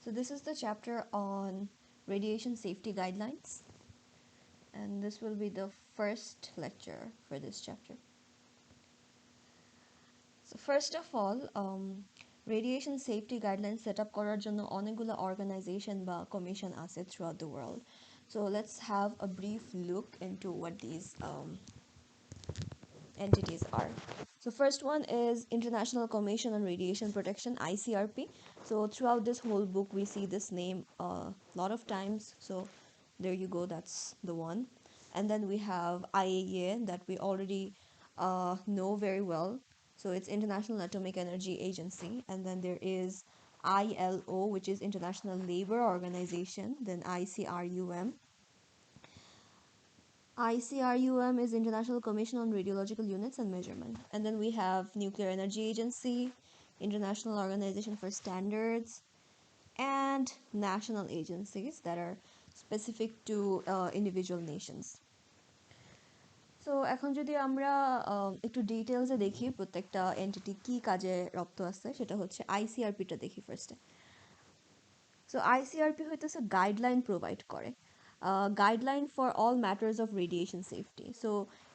So this is the chapter on radiation safety guidelines, and this will be the first lecture for this chapter. So first of all, radiation safety guidelines set up করার জন্য অনেকগুলো organization বা commission আছে throughout the world. So let's have a brief look into what these entities are. So first one is International Commission on Radiation Protection, ICRP. So throughout this whole book we see this name a lot of times, so there you go, that's the one. And then we have IAEA that we already know very well, so it's International Atomic Energy Agency. And then there is ILO, which is International Labour Organization. Then ICRUM is International Commission on Radiological Units and Measurement. And then we have Nuclear Energy Agency, International Organization for Standards, and national agencies that are specific to individual nations. So এখন যদি আমরা একটু ডিটেইলসে দেখি প্রত্যেকটা entity কি কাজে রপ্ত আছে, সেটা হচ্ছে আইসিআরপিটা দেখি ফার্স্টে। সো আইসিআরপি হইতেছে গাইডলাইন প্রোভাইড করে, guideline for all matters of radiation safety. So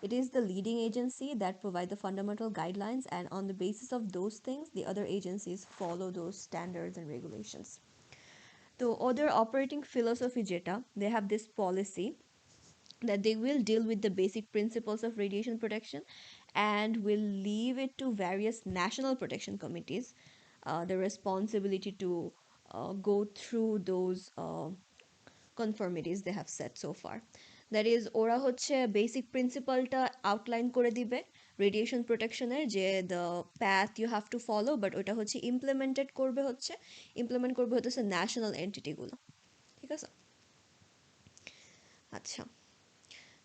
it is the leading agency that provide the fundamental guidelines, and on the basis of those things the other agencies follow those standards and regulations. So other operating philosophy jeta, they have this policy that they will deal with the basic principles of radiation protection and will leave it to various national protection committees the responsibility to go through those conformities they have set so far. That is, ওরা হচ্ছে basic প্রিন্সিপালটা outline করে দিবে radiation প্রোটেকশনের, যে the path you have to follow, but ওটা হচ্ছে implement করবে হচ্ছে ন্যাশনাল এন্টিটিগুলো। ঠিক আছে, আচ্ছা।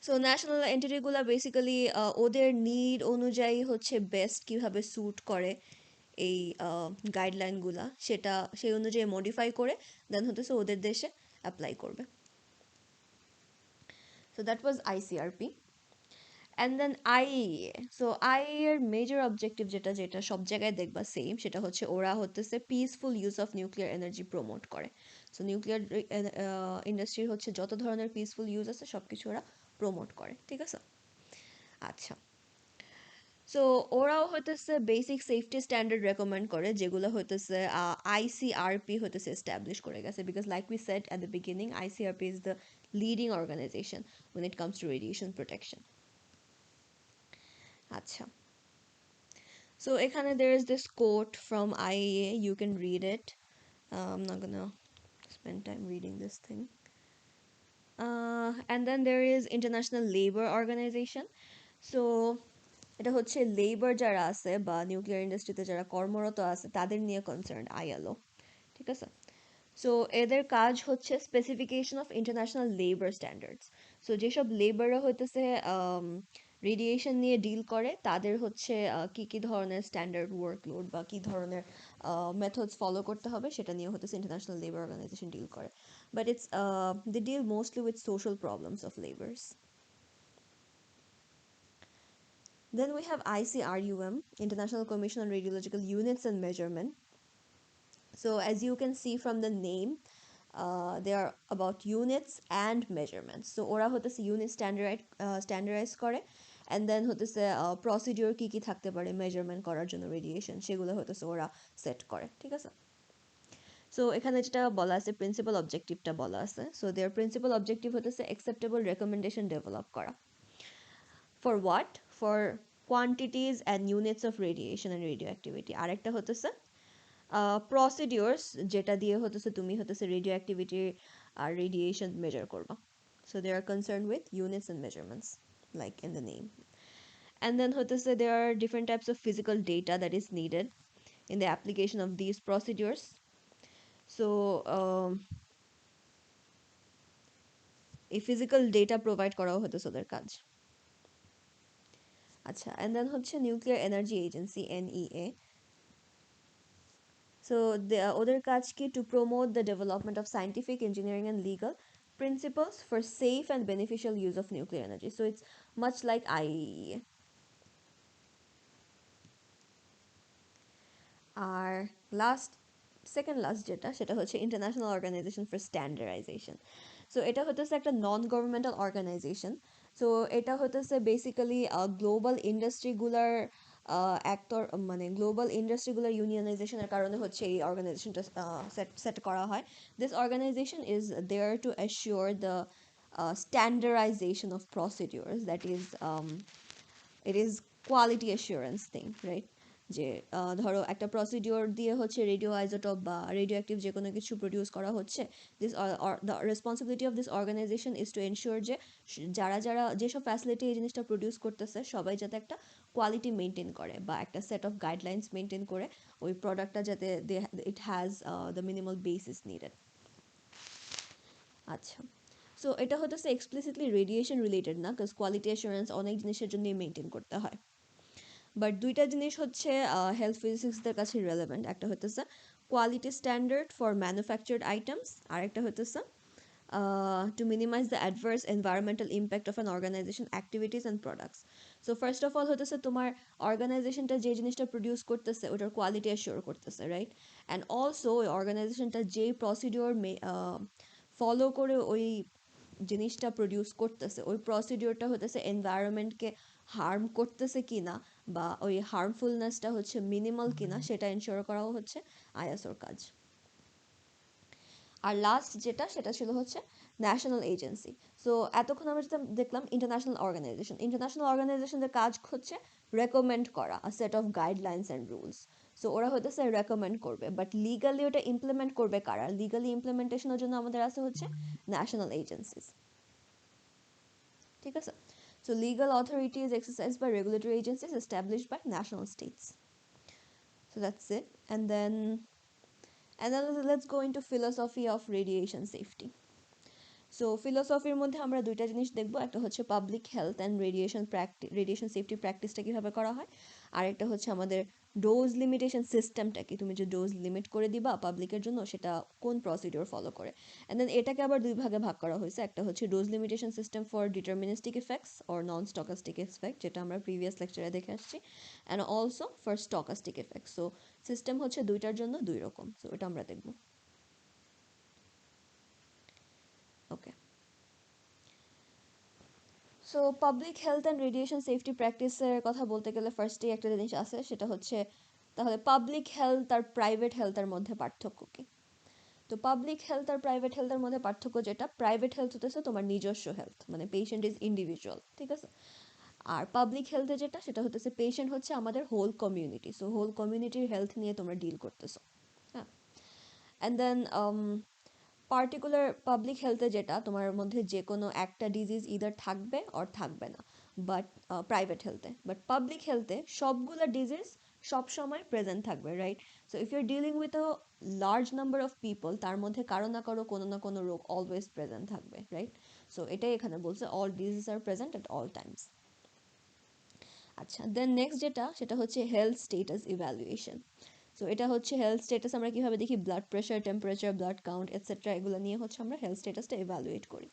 সো ন্যাশনাল এন্টিটিগুলো বেসিক্যালি ওদের নিড অনুযায়ী হচ্ছে বেস্ট কীভাবে স্যুট করে এই গাইডলাইনগুলা, সেটা সেই অনুযায়ী মডিফাই করে দেন হচ্ছে ওদের দেশে অ্যাপ্লাই করবে। So that was ICRP. And then IAEA. So IAEA এর মেজর অবজেক্টিভ যেটা সব জায়গায় দেখবা সেম, সেটা হচ্ছে ওরা হতেছে peaceful use of nuclear energy promote করে। সো নিউক্লিয়ার ইন্ডাস্ট্রির হচ্ছে যত ধরনের পিসফুল ইউজ আছে সব কিছু ওরা প্রমোট করে। ঠিক আছে, আচ্ছা। সো ওরাও হইতেছে বেসিক সেফটি স্ট্যান্ডার্ড রেকমেন্ড করে, যেগুলো হইতেছে আইসিআরপি হইতেছে এস্টাবলিশ করে গেছে, because like we said at the beginning, ICRP is the leading organization when it comes to radiation protection. আচ্ছা, so এখানে there is this quote from IAEA, you can read it. I'm not gonna spend time reading this thing. And then there is International Labour Organization. So এটা হচ্ছে labour যারা আছে বা nuclear ইন্ডাস্ট্রিতে যারা কর্মরত আছে তাদের নিয়ে কনসার্ন আইএলও। ঠিক আছে, সো এদের কাজ হচ্ছে specification of international labour standards. So যেসব লেবাররা হইতেছে রেডিয়েশন নিয়ে ডিল করে তাদের হচ্ছে কি কি ধরনের স্ট্যান্ডার্ড ওয়ার্কলোড বা কি ধরনের মেথডস ফলো করতে হবে সেটা নিয়ে হতেছে ইন্টারন্যাশনাল লেবার অর্গানাইজেশন ডিল করে, but it's they deal mostly with social problems of labours. Then we have ICRUM, International Commission on Radiological Units and Measurement. So as you can see from the name, they are about units and measurements. So ওরা হতেছে unit standardise করে, and then হতেছে procedure কি কি থাকতে পারে measurement করার জন্য রেডিয়েশন, সেগুলো হতেছে ওরা সেট করে। ঠিক আছে, সো এখানে যেটা বলা আছে প্রিন্সিপাল অবজেক্টিভটা বলা আছে। সো দেয়ার প্রিন্সিপাল অবজেক্টিভ হতেছে অ্যাকসেপ্টেবল রেকমেন্ডেশন ডেভেলপ করা। For what? For quantities and units of radiation and radioactivity. আরেকটা হতেছে প্রসিডিওর্স, যেটা দিয়ে হতেছে তুমি হতেছে রেডিও অ্যাক্টিভিটি আর রেডিয়েশন মেজার করবা। So they are concern with units and measurements like in the name. And then হতেছে there are different types of physical data that is needed in the application of these procedures. So এই physical data provide করাও হতেছে ওদের কাজ। আচ্ছা, and then হচ্ছে nuclear energy agency, NEA. So ওদের কাজ কি? To promote the development of scientific, engineering and legal principles for safe and beneficial use of nuclear energy. So it's much like IAEA. Our last second last যেটা সেটা হচ্ছে International Organization for Standardization. So এটা হতেছে একটা নন governmental organisation. So এটা হতেছে basically global ইন্ডাস্ট্রিগুলার একটা, মানে গ্লোবাল ইন্ডাস্ট্রিগুলার ইউনিয়নাইজেশনের কারণে হচ্ছে এই অর্গানাইজেশনটা সেট করা হয়। This organisation is there to assure the standardization of procedures, that is it is quality assurance thing, right? যে ধরো একটা প্রসিডিওর দিয়ে হচ্ছে রেডিও আইজোটোপ বা রেডিও অ্যাক্টিভ যে কোনো কিছু প্রডিউস করা হচ্ছে, this the responsibility of this organisation is to ensure যে যারা যারা যেসব ফ্যাসিলিটি এই জিনিসটা প্রডিউস করতেছে সবাই যাতে একটা কোয়ালিটি মেনটেন করে বা একটা সেট অফ গাইডলাইন্স মেনটেন করে ওই প্রোডাক্টটা যাতে it has the minimal basis needed. আচ্ছা, সো এটা হতেছে এক্সপ্লিসিটলি রেডিয়েশন রিলেটেড না, কাজ কোয়ালিটি অ্যাসুরেন্স অনেক জিনিসের জন্যই মেনটেন করতে হয়। বাট দুইটা জিনিস হচ্ছে হেলথ ফিজিক্সদের কাছে রেলেভেন্ট। একটা হতেছে quality standard for manufactured items, আর একটা হতেছে to minimise the adverse environmental impact of an organisation activities and products. So first of all হতেছে তোমার অর্গানাইজেশনটা যে জিনিসটা প্রডিউস করতেছে ওটার কোয়ালিটি অ্যাসিওর করতেছে, রাইট? অ্যান্ড অলসো ওই অর্গানাইজেশনটা যেই প্রসিডিওর ফলো করে ওই জিনিসটা প্রডিউস করতেছে ওই প্রসিডিওরটা হতেছে এনভায়রনমেন্টকে হার্ম করতেছে কিনা বা ওই হার্মফুলনেসটা হচ্ছে মিনিমাল কিনা সেটা এনশিওর করাও হচ্ছে আইএসওর কাজ। আর লাস্ট যেটা সেটা ছিল হচ্ছে ন্যাশনাল এজেন্সি। সো এতক্ষণ আমরা যেটা দেখলাম ইন্টারন্যাশনাল অর্গানাইজেশন, ইন্টারন্যাশনাল অর্গানাইজেশনের কাজ হচ্ছে রেকমেন্ড করা a set of guidelines and rules. So ওরা হইতেছে রেকমেন্ড করবে, বাট লিগালি ওটা ইমপ্লিমেন্ট করবে কারা? লিগালি ইমপ্লিমেন্টেশনের জন্য আমাদের আছে হচ্ছে ন্যাশনাল এজেন্সিস, ঠিক আছে? So legal authority is exercised by regulatory agencies established by national states. So that's it. And then let's go into philosophy of radiation safety. So ফিলোসফির মধ্যে আমরা দুইটা জিনিস দেখবো, একটা হচ্ছে public health and radiation safety প্র্যাকটিসটা কীভাবে করা হয়, আর একটা হচ্ছে আমাদের ডোজ লিমিটেশন সিস্টেমটা কি, তুমি যে ডোজ লিমিট করে দিবা পাবলিকের জন্য সেটা কোন প্রসিডিওর ফলো করে। অ্যান্ড দেন এটাকে আবার দুই ভাগে ভাগ করা হয়েছে, একটা হচ্ছে dose limitation system for deterministic effects or non stochastic effect, যেটা আমরা প্রিভিয়াস লেকচারে দেখে আসছি, and also for stochastic effect. So system হচ্ছে দুইটার জন্য দুই রকম, সো এটা আমরা দেখবো। Okay, so public health and radiation safety প্র্যাকটিসের কথা বলতে গেলে ফার্স্টেই একটা জিনিস আছে, সেটা হচ্ছে তাহলে পাবলিক হেলথ আর প্রাইভেট হেলথের মধ্যে পার্থক্য কী? তো পাবলিক হেলথ আর প্রাইভেট হেলথের মধ্যে পার্থক্য যেটা, প্রাইভেট হেলথ হতেছে তোমার নিজস্ব হেলথ, মানে পেশেন্ট ইজ ইন্ডিভিজুয়াল, ঠিক আছে? আর পাবলিক হেলথে যেটা সেটা হতেছে পেশেন্ট হচ্ছে আমাদের হোল কমিউনিটি, সো হোল কমিউনিটির হেলথ নিয়ে তোমরা ডিল করতেছো। হ্যাঁ, অ্যান্ড দেন পার্টিকুলার পাবলিক হেলথে যেটা তোমার মধ্যে যে কোনো একটা ডিজিজ ইদার থাকবে অর থাকবে না, বাট বাট পাবলিক হেলথে সবগুলো ডিজিজ সবসময় প্রেজেন্ট থাকবে, right? So if you are dealing with a large number of people, তার মধ্যে কারো না কোনো রোগ অলওয়েজ প্রেজেন্ট থাকবে, রাইট? সো এটাই এখানে বলছে all disease are present at all times. আচ্ছা, দেন নেক্সট যেটা সেটা হচ্ছে হেলথ স্টেটাস ইভ্যালুয়েশন। সো এটা হচ্ছে হেলথ স্টেটাস আমরা কীভাবে দেখি, blood pressure, temperature, blood count etcetera, এগুলো নিয়ে হচ্ছে আমরা হেলথ স্টেটাসটা ইভ্যালুয়েট করি।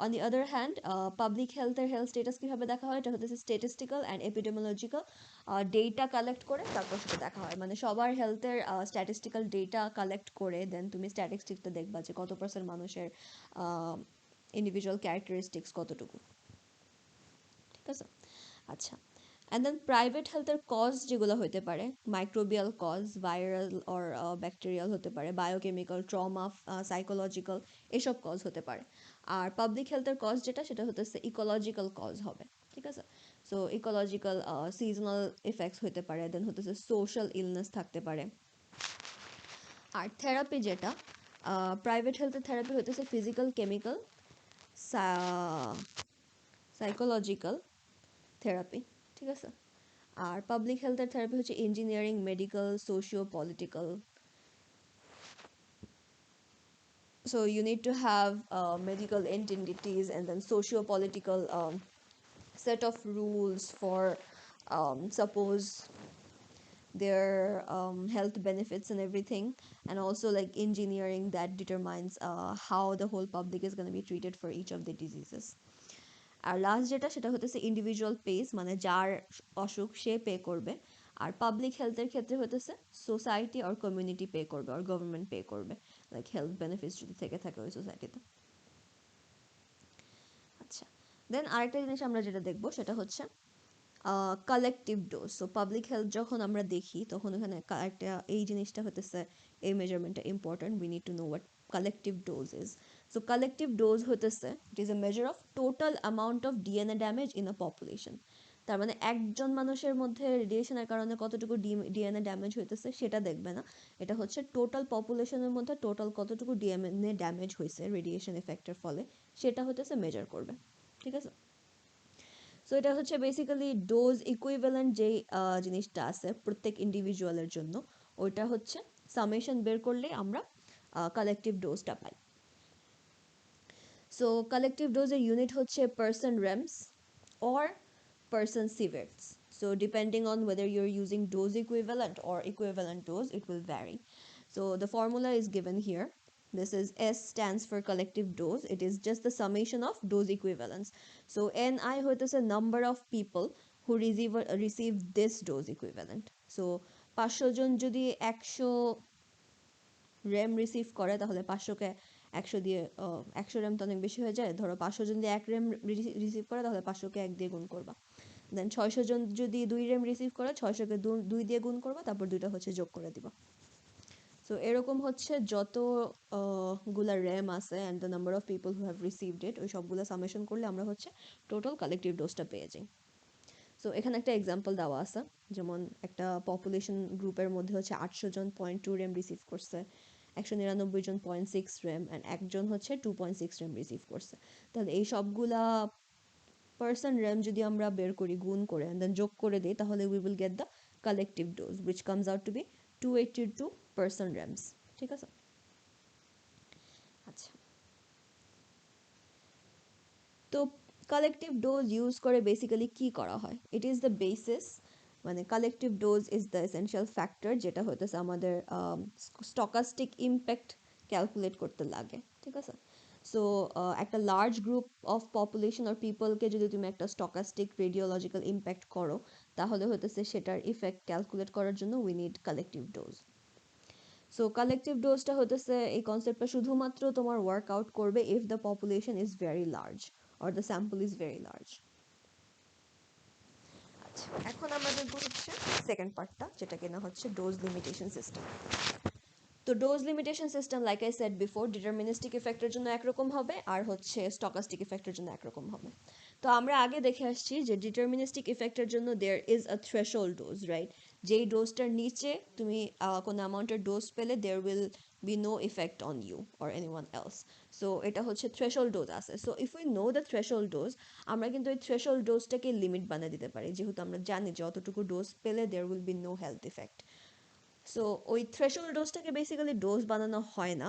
On the other hand public হেলথের হেলথ স্টেটাস কীভাবে দেখা হয়, এটা হচ্ছে statistical and epidemiological data collect করে তারপর সেটা দেখা হয়, মানে সবার হেলথের স্ট্যাটিস্টিক্যাল ডেটা কালেক্ট করে দেন তুমি স্ট্যাটিস্টিক্সটা দেখবা যে কত পার্সেন্ট মানুষের ইন্ডিভিজুয়াল ক্যারেক্টারিস্টিক্স কতটুকু, ঠিক আছে? আচ্ছা, অ্যান্ড দেন প্রাইভেট হেলথের কজ যেগুলো হতে পারে, microbial cause, viral or bacterial হতে পারে, বায়োকেমিক্যাল, ট্রমা, সাইকোলজিক্যাল, এসব কজ হতে পারে। আর পাবলিক হেলথের কজ যেটা সেটা হতেছে ইকোলজিক্যাল কজ হবে, ঠিক আছে? সো ইকোলজিক্যাল সিজনাল এফেক্টস হতে পারে, দেন হতেছে সোশ্যাল ইলনেস থাকতে পারে। আর থেরাপি যেটা, প্রাইভেট হেলথের থেরাপি হতেছে ফিজিক্যাল, কেমিক্যাল, সাইকোলজিক্যাল থেরাপি, ঠিক আছে? আর পাবলিক হেলথের থেরাপি হচ্ছে engineering, medical, socio political. So you need to have medical entities and then socio-political set of rules for suppose their health benefits and everything, and also like engineering that determines how the whole public is going to be treated for each of the diseases. আর last যেটা সেটা হতেছে individual pace, মানে যার অসুখ সে pay করবে, আর public হেলথের ক্ষেত্রে হতেছে সোসাইটি আর কমিউনিটি পে করবে আর গভর্নমেন্ট পে করবে, লাইক হেলথ বেনিফিটস যদি থেকে থাকে ওই সোসাইটিতে। আচ্ছা, দেন আরেকটা জিনিস আমরা যেটা দেখবো সেটা হচ্ছে collective dose. So public health যখন আমরা দেখি তখন ওখানে একটা এই জিনিসটা হতেছে, এই মেজারমেন্টটা important, we need to know what collective dose is. So collective dose হতেছে it is a measure of total amount of DNA damage in a population. তার মানে একজন মানুষের মধ্যে রেডিয়েশনের কারণে কতটুকু ডিএনএ ড্যামেজ হইতেছে সেটা দেখবে না, এটা হচ্ছে টোটাল পপুলেশনের মধ্যে টোটাল কতটুকু ডিএনএ ড্যামেজ হয়েছে রেডিয়েশন এফেক্টের ফলে, সেটা হতেছে মেজার করবে। ঠিক আছে, সো এটা হচ্ছে বেসিক্যালি ডোজ ইকুইভ্যালেন্ট যেই জিনিসটা আছে প্রত্যেক ইন্ডিভিজুয়ালের জন্য, ওইটা হচ্ছে সামেশন বের করলে আমরা কালেকটিভ ডোজটা পাই। সো কালেকটিভ ডোজের ইউনিট হচ্ছে person রেমস or person sieverts. So depending on whether you're using dose equivalent or equivalent dose, it will vary. So the formula is given here. This is S stands for collective dose. It is just the summation of dose equivalence. So NI is a number of people who receive this dose equivalent. So 500 জন যদি 100 RAM receive করে তাহলে 500কে 100 দিয়ে 100 RAM তো অনেক বেশি হয়ে যায়, ধরো 500 জন যদি 1 র্যাম রিসিভ করে তাহলে 500কে 1 দিয়ে গুণ করবা। দেন 600 জন যদি 2 র্যাম রিসিভ করে 600কে 2 দিয়ে গুণ করবা, তারপর দুইটা হচ্ছে যোগ করে দিবা। সো এরকম হচ্ছে যত গুলা র্যাম আছে and the number of people who have received it, ওই সবগুলো সামেশন করলে আমরা হচ্ছে টোটাল কালেকটিভ ডোজটা পেয়ে যাই। সো এখানে একটা এক্সাম্পল দেওয়া আছে, যেমন একটা পপুলেশন গ্রুপের মধ্যে হচ্ছে 800 জন 0.2 র্যাম রিসিভ করছে, 199 জন 0.6 র্যাম অ্যান্ড একজন হচ্ছে 2.6 র্যাম রিসিভ করছে। তাহলে এই সবগুলা পার্সন র্যাম যদি আমরা বের করি গুণ করে and then যোগ করে দিই, তাহলে we will get the collective dose which comes out to be 282 person REMs। ঠিক আছে, আচ্ছা, তো কালেকটিভ ডোজ ইউজ করে বেসিক্যালি কি করা হয়, ইট ইজ দ্য বেসিস, মানে collective dose is the essential factor যেটা হইতেছে আমাদের স্টকাস্টিক ইম্প্যাক্ট ক্যালকুলেট করতে লাগে। ঠিক আছে, সো একটা লার্জ গ্রুপ অফ পপুলেশন আর পিপলকে যদি তুমি একটা স্টকাস্টিক রেডিওলজিক্যাল ইম্প্যাক্ট করো, তাহলে হইতেছে সেটার ইফেক্ট ক্যালকুলেট করার জন্য we need collective dose. So collective ডোজটা হতেছে এই কনসেপ্টটা শুধুমাত্র তোমার ওয়ার্কআউট করবে if the population is very large or the sample is very large. আচ্ছা, এখন আমরা দেখব হচ্ছে সেকেন্ড পার্টটা, যেটা কিনা হচ্ছে ডোজ লিমিটেশন সিস্টেম। তো dose limitation system like I said before deterministic ইফেক্টের জন্য একরকম হবে আর হচ্ছে স্টকাস্টিক ইফেক্টের জন্য একরকম হবে। তো আমরা আগে দেখে আসছি যে ডিটারমিনিস্টিক ইফেক্টের জন্য there is a threshold dose, right? যেই ডোজটার নিচে তুমি কোনো অ্যামাউন্টের ডোজ পেলে there will be no effect on you or anyone else. So এটা হচ্ছে থ্রেশহোল্ড ডোজ আছে। So if we know the threshold dose, আমরা কিন্তু এই থ্রেশহোল্ড ডোজটাকে লিমিট বানিয়ে দিতে পারি, যেহেতু আমরা জানি যে অতটুকু ডোজ পেলে there will be no health effect. So ওই থ্রেশহোল্ড ডোজটাকে বেসিক্যালি ডোজ বানানো হয় না,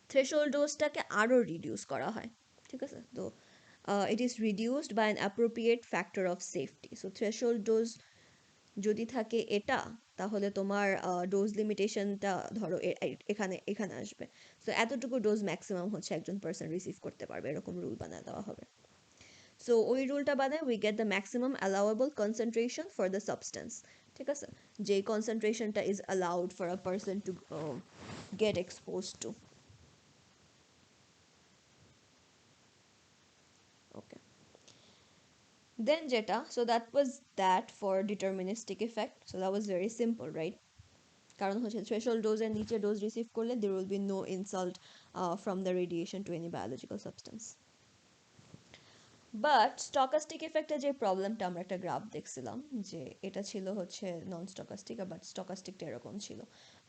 থ্রেশহোল্ড ডোজটাকে আরও রিডিউস করা হয়। ঠিক আছে, তো it is reduced by an appropriate factor of safety. So threshold dose যদি থাকে এটা, তাহলে তোমার ডোজ লিমিটেশনটা ধরো এখানে এখানে আসবে। সো এতটুকু ডোজ ম্যাক্সিমাম হচ্ছে একজন পার্সন রিসিভ করতে পারবে, এরকম রুল বানায় দেওয়া হবে। সো ওই রুলটা বানায় we get the maximum allowable concentration for the substance. ঠিক আছে, যে কনসেন্ট্রেশনটা is allowed for a person to get expose to. Okay, then jeta, so that was that for deterministic effect. So that was very simple, right? কারণ হচ্ছে threshold dose এর নিচে dose receive করলে there will be no insult from the radiation to any biological substance. But stochastic ইফেক্টে যে প্রবলেমটা, আমরা একটা গ্রাফ দেখছিলাম যে এটা ছিল হচ্ছে নন স্টকাস্টিক, বাট স্টকাস্টিকটা এরকম ছিল।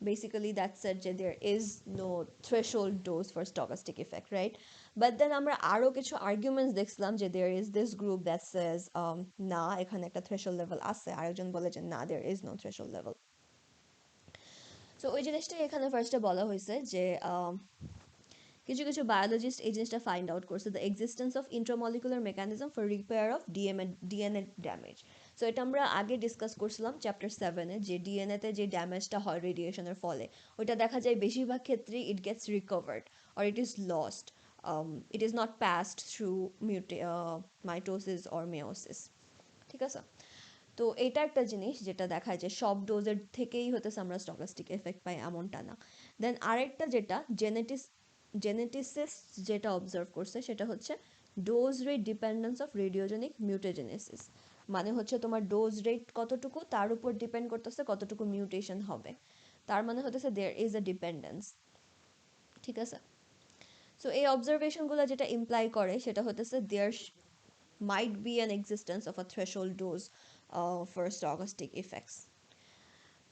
বেসিক্যালি দ্যাট সেড যে there is no threshold dose for stochastic effect, right? But then আমরা আরও কিছু আর্গুমেন্টস দেখছিলাম যে there is this group that says না, এখানে একটা থ্রেশহোল্ড লেভেল আছে, আরেকজন বলে যে না, there is no threshold level. So ওই জিনিসটাই এখানে ফার্স্টে বলা হয়েছে যে কিছু কিছু বায়োলজিস্ট এই জিনিসটা ফাইন্ড আউট করছে, the existence of intramolecular mechanism for repair of DNA damage. So এটা আমরা আগে ডিসকাস করছিলাম চ্যাপ্টার 7-এ, যে ডিএনএতে যে ড্যামেজটা হয় রেডিয়েশনের ফলে, ওইটা দেখা যায় বেশিরভাগ ক্ষেত্রেই it gets recovered or it is lost, it is not passed through mitosis or meiosis. ঠিক আছে, তো এটা একটা জিনিস যেটা দেখায় যে সব ডোজের থেকেই হতেছে আমরা স্টকাস্টিক এফেক্ট পাই এমনটা না। দেন আরেকটা যেটা জেনেটিসিস্ট যেটা অবজার্ভ করছে সেটা হচ্ছে ডোজ রেট ডিপেন্ডেন্স অফ রেডিওজেনিক মিউটেজেনেসিস। মানে হচ্ছে তোমার ডোজ রেট কতটুকু তার উপর ডিপেন্ড করতেছে কতটুকু মিউটেশন হবে। তার মানে হতেছে দেয়ার ইজ আ ডিপেন্ডেন্স। ঠিক আছে, সো এই অবজারভেশনগুলো যেটা ইমপ্লাই করে সেটা হতেছে দেয়ার might be an existence of a threshold dose for stochastic effects.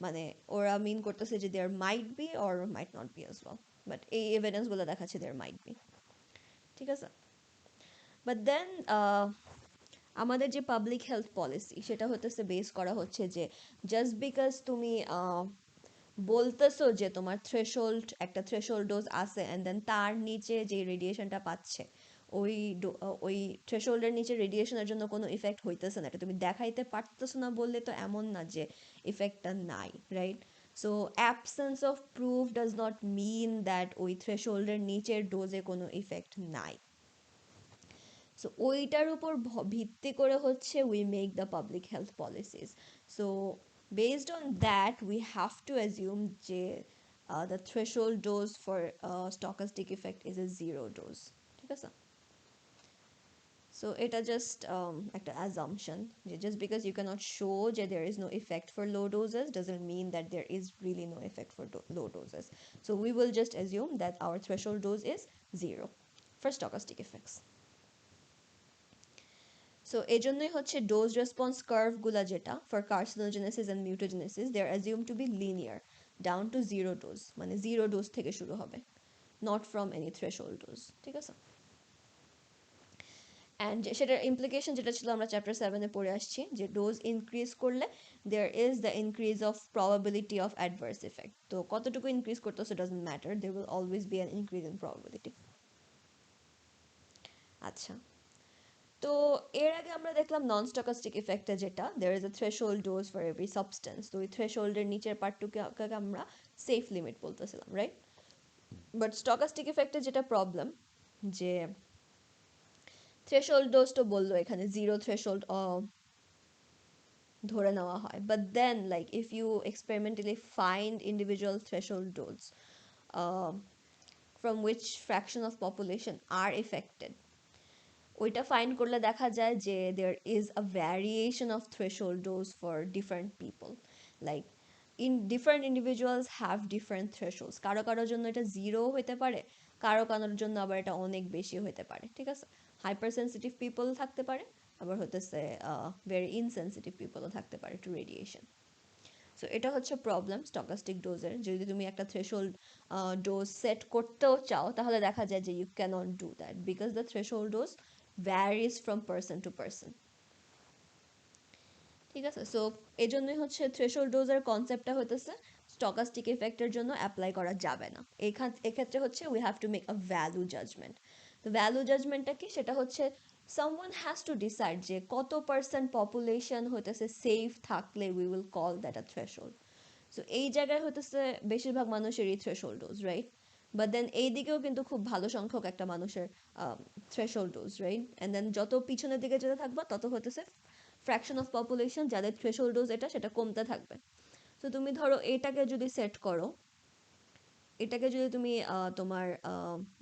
মানে ওরা মিন করতেছে যে there might be or might not be as well, but এই এভিডেন্সগুলো দেখাচ্ছে দেয়ার মাইট বি। ঠিক আছে, বাট দেন আমাদের যে পাবলিক হেলথ পলিসি সেটা হতেছে বেস করা হচ্ছে যে জাস্ট বিকজ তুমি বলতেছো যে তোমার একটা থ্রেশোল্ড ডোজ আছে অ্যান্ড দেন তার নিচে যে রেডিয়েশনটা পাচ্ছে ওই ওই থ্রেশোল্ডের নিচে রেডিয়েশনের জন্য কোনো ইফেক্ট হইতেছে না, এটা তুমি দেখাইতে পারতেছো না বললে তো এমন না যে ইফেক্টটা নাই, right? So absence of proof does not mean that ওই থ্রেশোল্ডের নিচের ডোজে কোনো ইফেক্ট নাই। সো ওইটার উপর ভিত্তি করে হচ্ছে we make the public health policies. So based on that we have to assume যে the threshold dose for stochastic effect is a zero dose. ঠিক আছে, সো এটা জাস্ট একটা assumption যে just because you cannot show যে there is no effect for low doses doesn't mean that there is really no effect for low doses. So we will just assume that our threshold dose is zero for stochastic effects. So এজন্যই হচ্ছে dose response কার্ভগুলা যেটা for carcinogenesis and mutagenesis they are assume to be linear down to zero dose, মানে zero dose থেকে শুরু হবে, not from any threshold dose. ঠিক আছে, অ্যান্ড সেটার ইমপ্লিকেশন যেটা ছিল আমরা চ্যাপ্টার 7-এ পড়ে আসছি যে ডোজ ইনক্রিজ করলে there is the increase of probability of adverse effect. তো কতটুকু ইনক্রিজ করতেছে doesn't matter, there will always be an increase in probability. আচ্ছা, তো এর আগে আমরা দেখলাম নন স্টকাস্টিক ইফেক্টে যেটা there is a threshold dose for every substance. তো ওই থ্রেশহোল্ডের নিচের পার্টটুকে আমরা সেফ লিমিট বলতেছিলাম, রাইট? বাট স্টকাস্টিক ইফেক্টে যেটা প্রবলেম যে থ্রেশহোল্ড ডোজ তো বললো এখানে জিরো থ্রেশহোল্ড ধরে নেওয়া হয়, but then like if you experimentally find individual threshold dose from which fraction of population are affected, ওইটা ফাইন্ড করলে দেখা যায় যে there is a variation of threshold dose for different people, like in different individuals have different thresholds. কারো কারোর জন্য এটা zero হতে পারে, কারো কারোর জন্য আবার এটা অনেক বেশি হতে পারে। ঠিক আছে, হাইপার সেন্সিটিভ পিপল থাকতে পারে, আবার হতেছে ভেরি ইনসেন্সিটিভ পিপলও থাকতে পারে টু রেডিয়েশন। সো এটা হচ্ছে প্রবলেম স্টকাস্টিক ডোজের। যদি তুমি একটা থ্রেশহোল্ড ডোজ সেট করতেও চাও তাহলে দেখা যায় যে you can't do that because the threshold dose varies from person to person. ঠিক আছে, সো এই জন্যই হচ্ছে থ্রেশহোল্ড ডোজের কনসেপ্টটা হতেছে স্টকাস্টিক এফেক্টের জন্য অ্যাপ্লাই করা যাবে না। এক্ষেত্রে হচ্ছে we have to make a value judgment. তো ভ্যালু জাজমেন্টটা কি, সেটা হচ্ছে someone has to decide যে কত পার্সেন্ট পপুলেশন হইতেছে সেফ থাকলে we will call that a threshold. So এই জায়গায় হইতেছে বেশিরভাগ মানুষেরই threshold dose, right? But then এই দিকেও কিন্তু খুব ভালো সংখ্যক একটা মানুষের threshold dose, right? And then যত পিছনের দিকে যেতে থাকবা তত হইতেছে ফ্র্যাকশন অফ পপুলেশন যাদের থ্রেশহোল্ড ডোজ এটা সেটা কমতে থাকবে। তো তুমি ধরো এটাকে যদি সেট করো, এটাকে যদি তুমি তোমার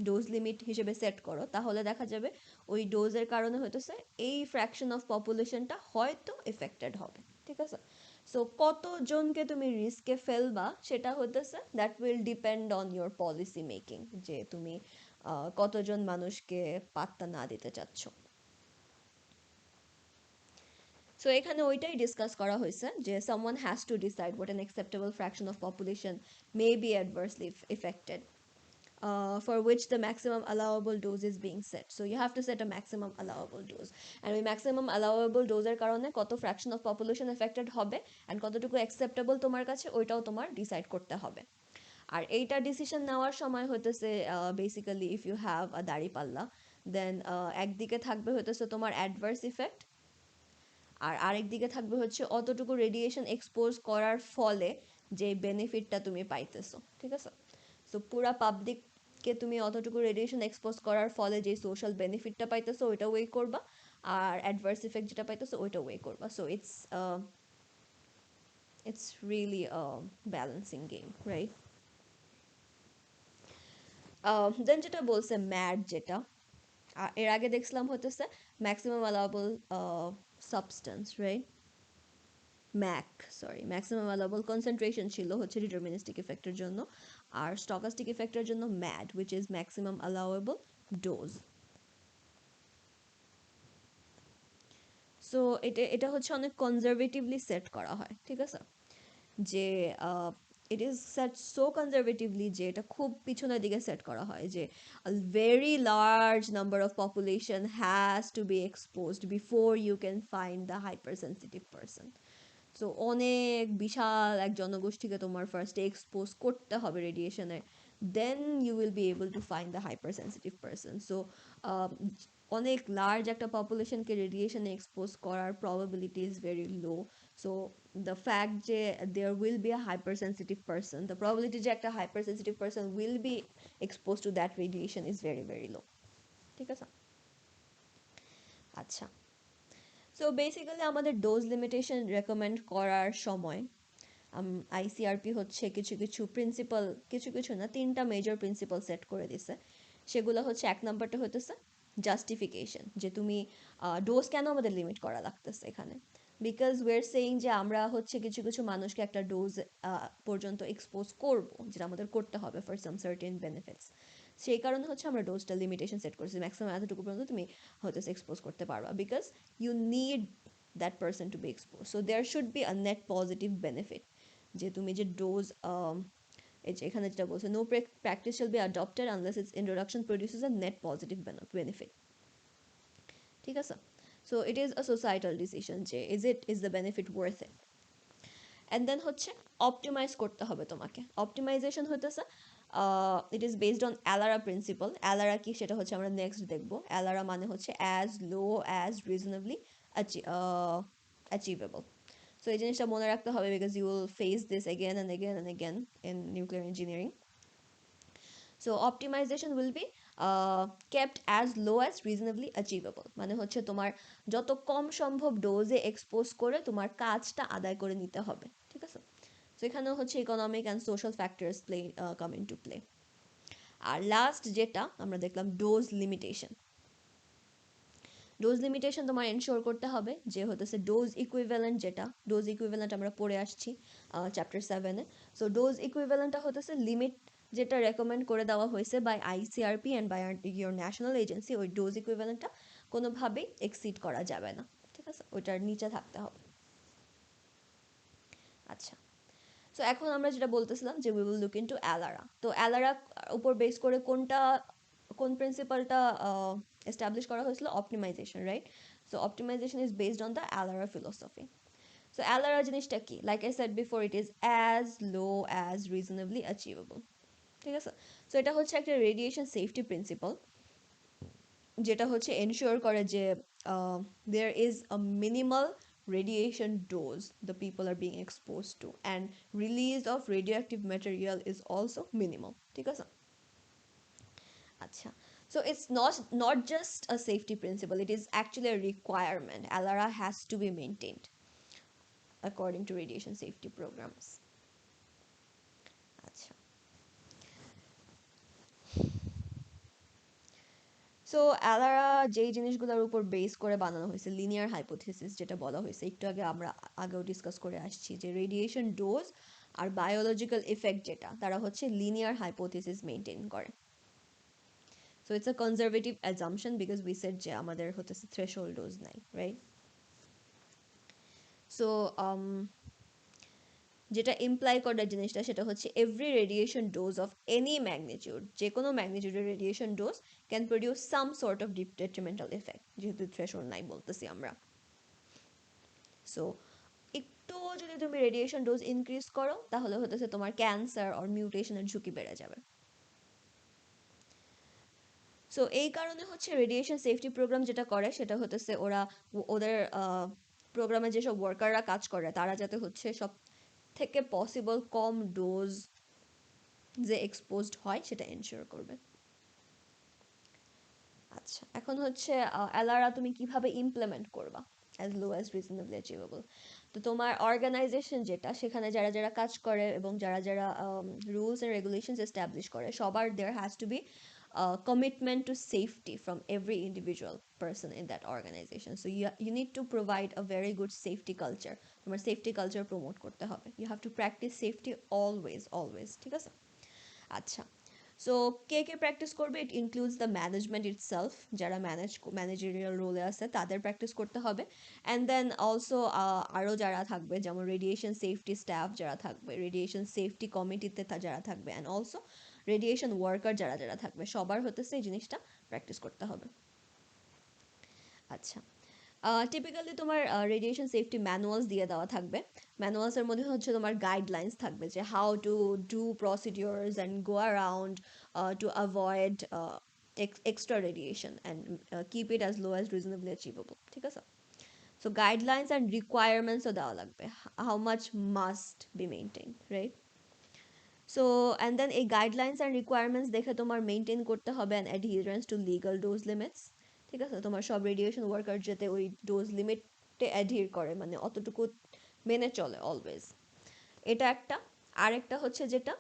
ডোজ লিমিট হিসেবে সেট করো তাহলে দেখা যাবে ওই ডোজের কারণে হইতেছে এই ফ্র্যাকশন অফ পপুলেশনটা হয়তো এফেক্টেড হবে। ঠিক আছে, সো কতজনকে তুমি রিস্কে ফেলবা সেটা হইতেছে that will depend on your policy making, যে তুমি কতজন মানুষকে পাত্তা না দিতে চাচ্ছ। সো এখানে ওইটাই ডিসকাস করা হয়েছে যে someone has to decide what an acceptable fraction of population may be adversely affected, for which the maximum allowable dose is being set. So you have to set a maximum allowable dose, and ওই maximum allowable dose এর কারণে কত fraction of population affected হবে and কতটুকু acceptable তোমার কাছে ওইটাও তোমার ডিসাইড করতে হবে। আর এইটা ডিসিশন নেওয়ার সময় হইতেছে basically if you have a দাঁড়িপাল্লা দেন একদিকে থাকবে হইতেছে তোমার অ্যাডভার্স ইফেক্ট, আর আরেক দিকে থাকবে হচ্ছে অতটুকু রেডিয়েশন এক্সপোজ করার ফলে যে বেনিফিটটা তুমি পাইতেছো। ঠিক আছে, সো পুরা পাবলিককে তুমি অতটুকু রেডিয়েশন এক্সপোজ করার ফলে যে সোশ্যাল বেনিফিটটা পাইতেছো ওইটা ওয়েই করবা, আর অ্যাডভার্স ইফেক্ট যেটা পাইতেছো ওইটা ওয়ে করবা। So it's really a balancing game, right? Then যেটা বলছে ম্যাড, যেটা এর আগে দেখছিলাম হতেছে maximum allowable substance, right? MAC, sorry, maximum allowable concentration ছিল হচ্ছে ডিটারমিনিস্টিক ইফেক্টের জন্য, আর স্টকাস্টিক ইফেক্টের জন্য MAD, which is maximum allowable dose. So এটা এটা হচ্ছে অনেক কনজারভেটিভলি সেট করা হয়, ঠিক আছে? যে it is set so conservatively যে এটা খুব পিছনের দিকে সেট করা হয় যে very large number of population has to be exposed before you can find the hyper sensitive person. So অনেক বিশাল এক জনগোষ্ঠীকে তোমার ফার্স্টে এক্সপোজ করতে হবে রেডিয়েশনে, then you will be able to find the hyper sensitive person. So অনেক লার্জ একটা পপুলেশনকে রেডিয়েশনে এক্সপোজ করার probability is very low. So the fact যে there will be a hyper sensitive person, the probability যে একটা hyper sensitive person will be expose to that radiation is very very low, ঠিক আছে? আচ্ছা, সো বেসিক্যালি আমাদের dose limitation recommend করার সময় আইসিআরপি হচ্ছে কিছু কিছু প্রিন্সিপাল, কিছু কিছু না, তিনটা মেজর প্রিন্সিপাল সেট করে দিছে। সেগুলো হচ্ছে, এক নাম্বারটা হইতেছে জাস্টিফিকেশন, যে তুমি ডোজ কেন আমাদের লিমিট করা লাগতেছে এখানে, বিকজ ওয়ের সেইং যে আমরা হচ্ছে কিছু কিছু মানুষকে একটা ডোজ পর্যন্ত এক্সপোজ করব, যেটা আমাদের করতে হবে ফর সাম সার্টেন বেনিফিটস। সেই কারণে হচ্ছে আমরা ডোজটা লিমিটেশন সেট করছি, ম্যাক্সিমাম এতটুকু পর্যন্ত তুমি হয়তো এক্সপোজ করতে পারবা, because you need that person to be expose. So there should be a net positive benefit, যে তুমি যে ডোজ এই যে এখানে যেটা বলছে, no practice shall be adopted unless its introduction produces a net positive benefit, ঠিক আছে? So it is a societal decision যে is the benefit worth it. And দেন হচ্ছে অপটিমাইজ করতে হবে তোমাকে। অপটিমাইজেশন হইতেছে it is based on ALARA principle. ALARA কি সেটা হচ্ছে আমরা নেক্সট দেখবো। অ্যালারা মানে হচ্ছে as low as reasonably achievable. So এই জিনিসটা মনে রাখতে হবে, because you will face this again and again and again in nuclear engineering. So optimisation will be kept as low as reasonably achievable, মানে হচ্ছে তোমার যত কম সম্ভব ডোজে এক্সপোজ করে তোমার কাজটা আদায় করে নিতে হবে, ঠিক আছে? সো এখানেও হচ্ছে economic and social factors come into play. আর লাস্ট যেটা আমরা দেখলাম, ডোজ লিমিটেশন। ডোজ লিমিটেশন তোমার এনশিওর করতে হবে যে হতেছে ডোজ ইকুইভ্যালেন্ট, যেটা ডোজ ইকুইভ্যালেন্ট আমরা পড়ে আসছি চ্যাপ্টার 7-এ। সো ডোজ ইকুইভ্যালেন্টটা হতেছে লিমিট যেটা রেকমেন্ড করে দেওয়া হয়েছে by ICRP and by your national agency, ওই ডোজ ইকুইভ্যালেন্টটা কোনোভাবেই এক্সিড করা যাবে না, ঠিক আছে? ওইটার নিচে থাকতে হবে। আচ্ছা, সো এখন আমরা যেটা বলতেছিলাম যে উই উইল লুক ইনটু অ্যালারা। তো অ্যালারা উপর বেস করে কোন প্রিন্সিপালটা এস্টাবলিশ করা হয়েছিল? Optimisation, right? So optimisation is based on the ALARA philosophy. So ALARA জিনিসটা কি? Like I said before, it is as low as reasonably achievable, ঠিক আছে? সো এটা হচ্ছে একটা রেডিয়েশন সেফটি প্রিন্সিপাল, যেটা হচ্ছে এনশিওর করে যে there is a minimal radiation dose the people are being exposed to, and release of radioactive material is also minimal, ঠিক আছে? আচ্ছা, so it's not just a safety principle, it is actually a requirement. ALARA has to be maintained according to radiation safety programs. আচ্ছা, so অ্যালারা যেই জিনিসগুলোর উপর base করে বানানো হয়েছে, লিনিয়ার হাইপোথিসিস যেটা বলা হয়েছে, একটু আগে আমরা আগেও ডিসকাস করে আসছি যে রেডিয়েশন ডোজ আর বায়োলজিক্যাল ইফেক্ট যেটা, তারা হচ্ছে লিনিয়ার হাইপোথিসিস মেনটেন করে। So it's a conservative assumption, because we said যে আমাদের হতেছে থ্রেশহোল্ড ডোজ নাই, রাইট? সো যেটা ইমপ্লাই করে জিনিসটা, সেটা হচ্ছে every radiation dose of any magnitude, যে কোনো ম্যাগনিটিউডের radiation dose can produce some sort of detrimental effect, যেহেতু থ্রেশহোল্ড নাই বলতেছি আমরা। সো একটু যদি তুমি রেডিয়েশন ডোজ ইনক্রিজ করো, তাহলে হতেছে তোমার ক্যান্সার আর মিউটেশনের ঝুঁকি বেড়ে যাবে। সো এই কারণে হচ্ছে রেডিয়েশন সেফটি প্রোগ্রাম যেটা করে, সেটা হতেছে ওদের প্রোগ্রামে যেসব ওয়ার্কাররা কাজ করে, তারা যাতে হচ্ছে সব থেকে পসিবল কম ডোজ যে এক্সপোজড হয় সেটা এনশিওর করবে। আচ্ছা, এখন হচ্ছে এলআরআ তুমি কিভাবে ইমপ্লিমেন্ট করবা as low as reasonably achievable. তো তোমার অর্গানাইজেশন যেটা, সেখানে যারা যারা কাজ করে এবং যারা যারা রুলস এন্ড রেগুলেশনস এস্টাবলিশ করে, সবার there has to be commitment to safety from every individual person in that organization. So you need to provide a very good safety culture. তোমার সেফটি কালচার প্রমোট করতে হবে। You have to practice safety always, always, ঠিক আছে? আচ্ছা, so কে কে practice করবে? It includes the management itself, যারা managerial রোলে আছে তাদের প্র্যাকটিস করতে হবে। অ্যান্ড দেন অলসো আরও যারা থাকবে, যেমন রেডিয়েশন সেফটি স্টাফ যারা থাকবে, রেডিয়েশন সেফটি কমিটিতে যারা থাকবে, অ্যান্ড অলসো রেডিয়েশন ওয়ার্কার যারা যারা থাকবে, সবার হতেছে এই জিনিসটা প্র্যাকটিস করতে হবে। আচ্ছা, টিপিক্যালি তোমার রেডিয়েশন সেফটি ম্যানুয়ালস দিয়ে দেওয়া থাকবে। ম্যানুয়ালসের মধ্যে হচ্ছে তোমার গাইডলাইন্স থাকবে যে how to do procedures and go around to avoid extra radiation and keep it as low as reasonably achievable, ঠিক আছে? সো গাইডলাইন্স অ্যান্ড রিকোয়ারমেন্টসও দেওয়া লাগবে, how much must be maintain, right? So and then এই guidelines and requirements দেখে তোমার maintain করতে হবে and adherence to legal dose limits, ঠিক আছে? তোমার সব রেডিয়েশন ওয়ার্কার যাতে ওই ডোজ লিমিটে অ্যাডহিয়ার করে, মানে অতটুকু মেনে চলে অলওয়েজ, এটা একটা। আরেকটা হচ্ছে যেটা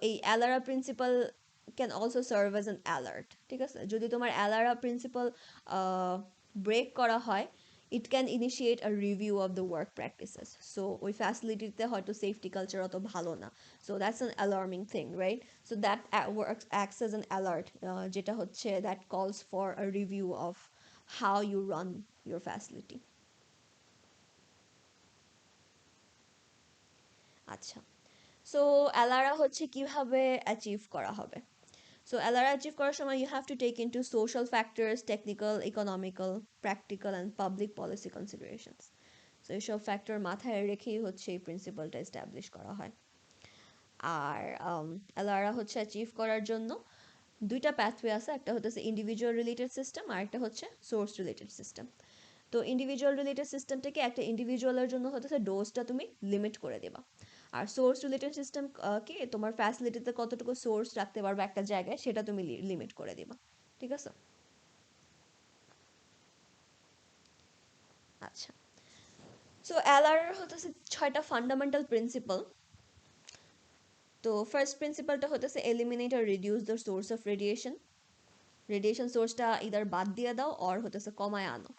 এই ALARA principle can also serve as an alert, ঠিক আছে? যদি তোমার অ্যালারা প্রিন্সিপাল ব্রেক করা হয়, it can initiate a review of the work practices. So ওই ফ্যাসিলিটিতে হয়তো সেফটি কালচার অত ভালো না, so that's an alarming thing, right? So that works acts as an alert, যেটা হচ্ছে that calls for a review of how you run your facility. আচ্ছা, so ALARA হচ্ছে কিভাবে অ্যাচিভ করা হবে? সো এলআর অ্যাচিভ করার সময় you have to take in to social factors, technical, economical, practical and public policy considerations. So এইসব factor মাথায় রেখেই হচ্ছে এই প্রিন্সিপালটা এস্টাবলিশ করা হয়। আর এলআরআ হচ্ছে অ্যাচিভ করার জন্য দুইটা প্যাথওয়ে আছে, একটা হচ্ছে ইন্ডিভিজুয়াল রিলেটেড সিস্টেম আর একটা হচ্ছে সোর্স রিলেটেড সিস্টেম। তো ইন্ডিভিজুয়াল রিলেটেড সিস্টেম থেকে একটা ইন্ডিভিজুয়ালের জন্য হচ্ছে ডোজটা তুমি লিমিট করে দেবা, আর সোর্স রিলেটেড সিস্টেম কি তোমার ফ্যাসিলিটিতে কতটুকু সোর্স রাখতে পারবে একটা জায়গায়, সেটা তুমি লিমিট করে দিবা, ঠিক আছে? আচ্ছা, সো এলআর হতেছে 6টা ফান্ডামেন্টাল প্রিন্সিপাল। তো ফার্স্ট প্রিন্সিপালটা হতেছে eliminate or reduce the source of radiation. Radiation সোর্সটা ইদার বাদ দিয়ে দাও অর হতেছে কমায় আনো।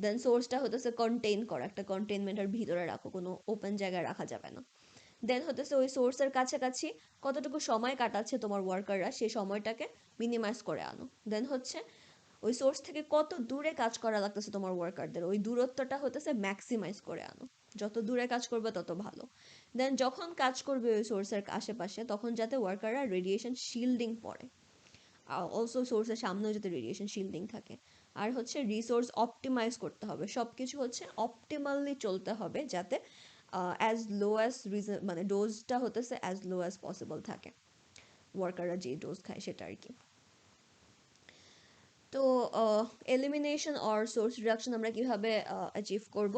দেন সোর্সটা হতেছে কন্টেইন করা, একটা কন্টেইনমেন্টের ভিতরে রাখো, কোনো ওপেন জায়গায় রাখা যাবে না। দেন হতেছে ওই সোর্সের কাছাকাছি কতটুকু সময় কাটাচ্ছে তোমার ওয়ার্কাররা, সেই সময়টাকে মিনিমাইজ করে আনো। দেন হচ্ছে ওই সোর্স থেকে কত দূরে কাজ করা লাগতেছে তোমার ওয়ার্কারদের, ওই দূরত্বটা হতেছে ম্যাক্সিমাইজ করে আনো, যত দূরে কাজ করবে তত ভালো। দেন যখন কাজ করবে ওই সোর্সের আশেপাশে, তখন যাতে ওয়ার্কাররা রেডিয়েশন শিল্ডিং পরে, অলসো সোর্সের সামনেও যাতে রেডিয়েশন শিল্ডিং থাকে। আর হচ্ছে রিসোর্স অপটিমাইজ করতে হবে, সব কিছু হচ্ছে অপটিমালি চলতে হবে, যাতে অ্যাজ লো অ্যাজ মানে ডোজটা হতেছে অ্যাজ লো অ্যাজ পসিবল থাকে, ওয়ার্কাররা যে ডোজ খায় সেটা আর কি। তো এলিমিনেশন অর সোর্স রিডাকশন আমরা কিভাবে অ্যাচিভ করব?